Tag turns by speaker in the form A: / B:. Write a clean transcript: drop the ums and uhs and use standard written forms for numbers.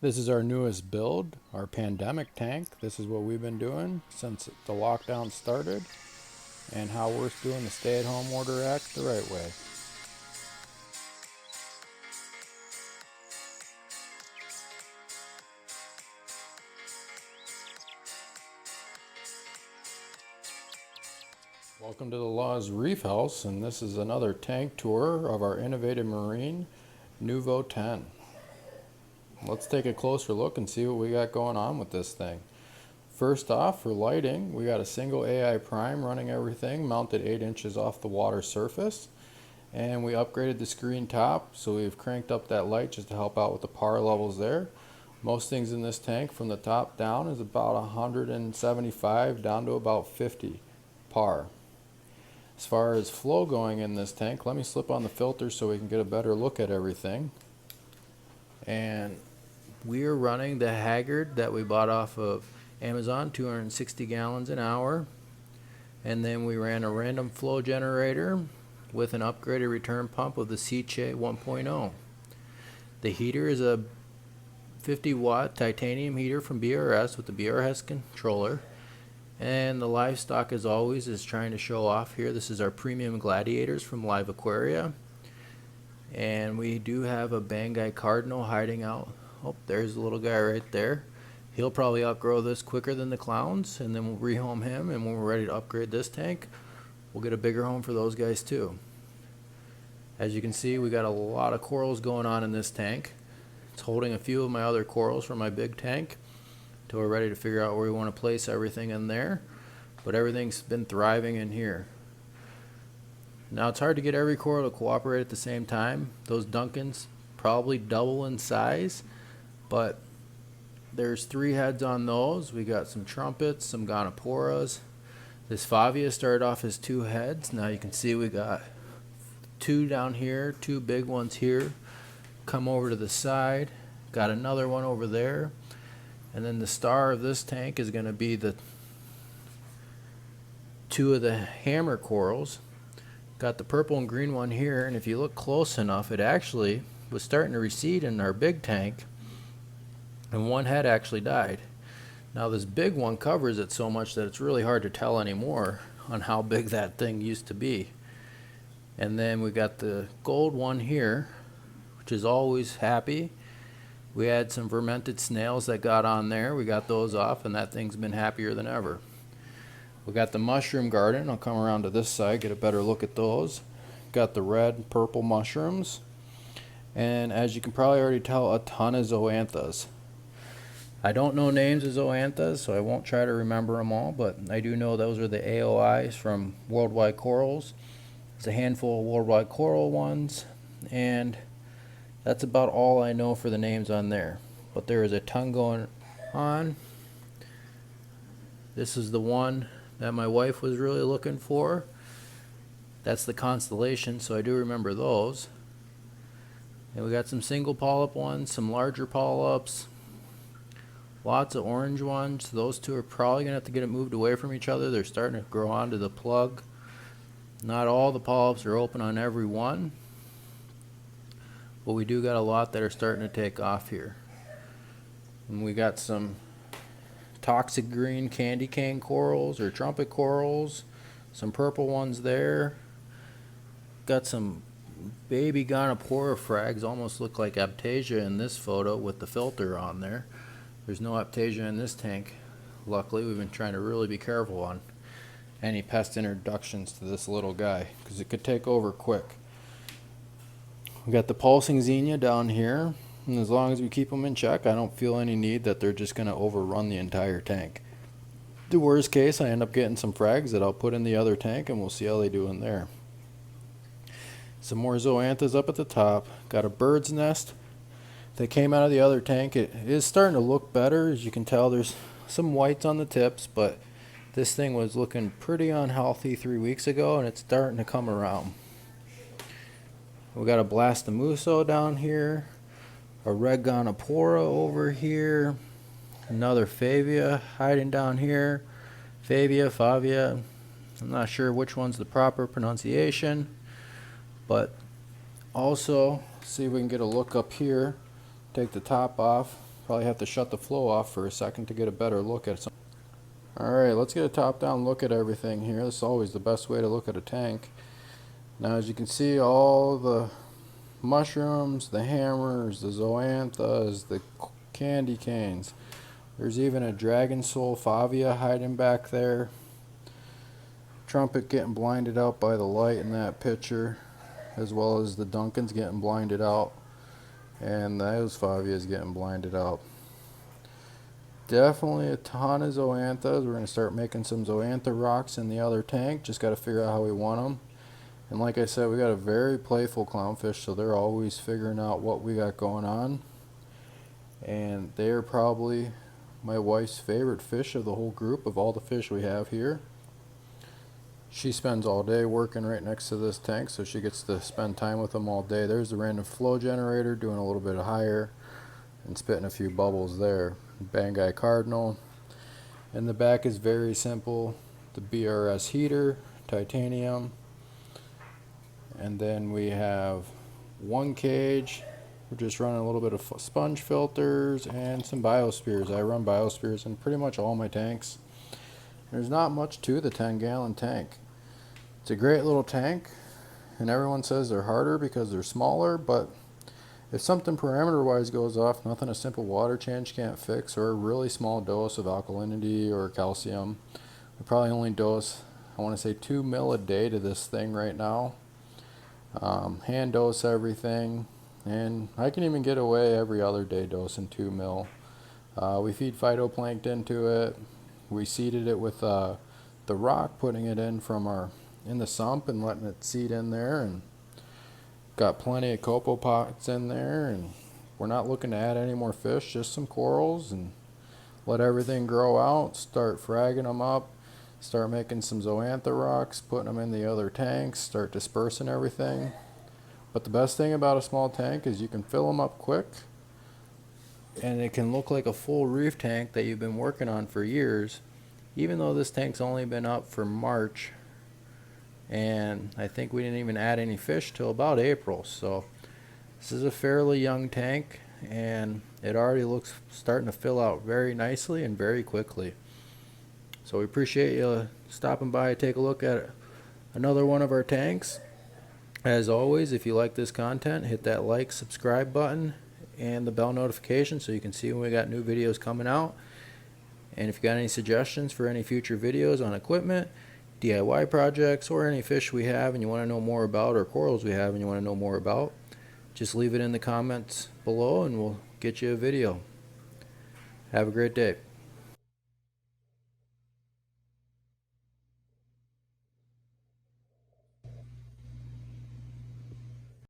A: This is our newest build, our pandemic tank. This is what we've been doing since the lockdown started and how we're doing the stay-at-home order act the right way. Welcome to the Law's Reef House, and this is another tank tour of our Innovative Marine Nuvo 10. Let's take a closer look and see what we got going on with this thing. First off, for lighting, we got a single AI prime running everything, mounted 8 inches off the water surface. And we upgraded the screen top, so we've cranked up that light just to help out with the power levels there. Most things in this tank from the top down is about 175 down to about 50 par. As far as flow going in this tank, let me slip on the filter so we can get a better look at everything. And we are running the Haggard that we bought off of Amazon, 260 gallons an hour. And then we ran a random flow generator with an upgraded return pump of the Seche 1.0. The heater is a 50 watt titanium heater from BRS with the BRS controller. And the Livestock, as always, is trying to show off here. This is our premium gladiators from Live Aquaria. And we do have a Banggai Cardinal hiding out. Oh, there's the little guy right there. He'll probably outgrow this quicker than the clowns, and then we'll rehome him, and when we're ready to upgrade this tank, we'll get a bigger home for those guys too. As you can see, we got a lot of corals going on in this tank. It's holding a few of my other corals from my big tank until we're ready to figure out where we want to place everything in there. But everything's been thriving in here. Now it's hard to get every coral to cooperate at the same time. Those Duncans probably double in size, but there's 3 heads on those. We got some trumpets, some gonoporas. This Favia started off as 2 heads. Now you can see we got 2 down here, 2 big ones here. Come over to the side, got another one over there. And then the star of this tank is going to be the 2 of the hammer corals. Got the purple and green one here, and if you look close enough, it actually was starting to recede in our big tank, and 1 head actually died. Now this big one covers it so much that it's really hard to tell anymore on how big that thing used to be. And then we got the gold one here, which is always happy. We had some fermented snails that got on there. We got those off, and that thing's been happier than ever. We got the mushroom garden. I'll come around to this side, get a better look at those. Got the red and purple mushrooms. And as you can probably already tell, a ton of zoanthus. I don't know names of zoanthus, so I won't try to remember them all, but I do know those are the AOIs from Worldwide Corals. It's a handful of Worldwide Coral ones, and that's about all I know for the names on there. But there is a ton going on. This is the one that my wife was really looking for. That's the Constellation, so I do remember those. And we got some single polyp ones, some larger polyps, lots of orange ones. Those 2 are probably going to have to get it moved away from each other. They're starting to grow onto the plug. Not all the polyps are open on every one, but we do got a lot that are starting to take off here. And we got some toxic green candy cane corals or trumpet corals, some purple ones there. Got some baby gonopora frags, almost look like Aptasia in this photo with the filter on there. There's no Aptasia in this tank. Luckily, we've been trying to really be careful on any pest introductions to this little guy because it could take over quick. We got the pulsing xenia down here, and as long as we keep them in check, I don't feel any need that they're just going to overrun the entire tank. The worst case, I end up getting some frags that I'll put in the other tank, and we'll see how they do in there. Some more zoanthus up at the top. Got a bird's nest that came out of the other tank. It is starting to look better. As you can tell, there's some whites on the tips, but this thing was looking pretty unhealthy 3 weeks ago, and it's starting to come around. We got a blastomuso down here, a red gonopora over here, another favia hiding down here, favia. I'm not sure which one's the proper pronunciation, but also see if we can get a look up here. Take the top off. Probably have to shut the flow off for a second to get a better look at some. Alright, let's get a top-down look at everything here. This is always the best way to look at a tank. Now, as you can see, all the mushrooms, the hammers, the zoanthas, the candy canes. There's even a dragon soul favia hiding back there. Trumpet getting blinded out by the light in that picture, as well as the Duncans getting blinded out, and those favias getting blinded out. Definitely a ton of zoanthas. We're going to start making some zoantha rocks in the other tank. Just got to figure out how we want them. And like I said, we got a very playful clownfish, so they're always figuring out what we got going on. And they are probably my wife's favorite fish of the whole group of all the fish we have here. She spends all day working right next to this tank, so she gets to spend time with them all day. There's the random flow generator doing a little bit of higher and spitting a few bubbles there. Banggai cardinal. In the back is very simple. The BRS heater, titanium. And then we have one cage. We're just running a little bit of sponge filters and some biospheres. I run biospheres in pretty much all my tanks. There's not much to the 10-gallon tank. It's a great little tank, and everyone says they're harder because they're smaller, but if something parameter-wise goes off, nothing a simple water change can't fix, or a really small dose of alkalinity or calcium. We probably only dose, I want to say 2 mil a day to this thing right now. Hand dose everything, and I can even get away every other day dosing 2 mil. We feed phytoplankton to it. We seeded it with the rock, putting it in the sump and letting it seed in there, and got plenty of copepods in there. And we're not looking to add any more fish, just some corals, and let everything grow out. Start fragging them up, start making some zoantha rocks, putting them in the other tanks, start dispersing everything. But the best thing about a small tank is you can fill them up quick, and it can look like a full reef tank that you've been working on for years, even though this tank's only been up for March, and I think we didn't even add any fish till about April. So this is a fairly young tank, and it already looks starting to fill out very nicely and very quickly. So we appreciate you stopping by, take a look at another one of our tanks. As always, if you like this content, hit that like, subscribe button and the bell notification so you can see when we got new videos coming out. And if you got any suggestions for any future videos on equipment, DIY projects, or any fish we have and you want to know more about, or corals we have and you want to know more about, just leave it in the comments below and we'll get you a video. Have a great day.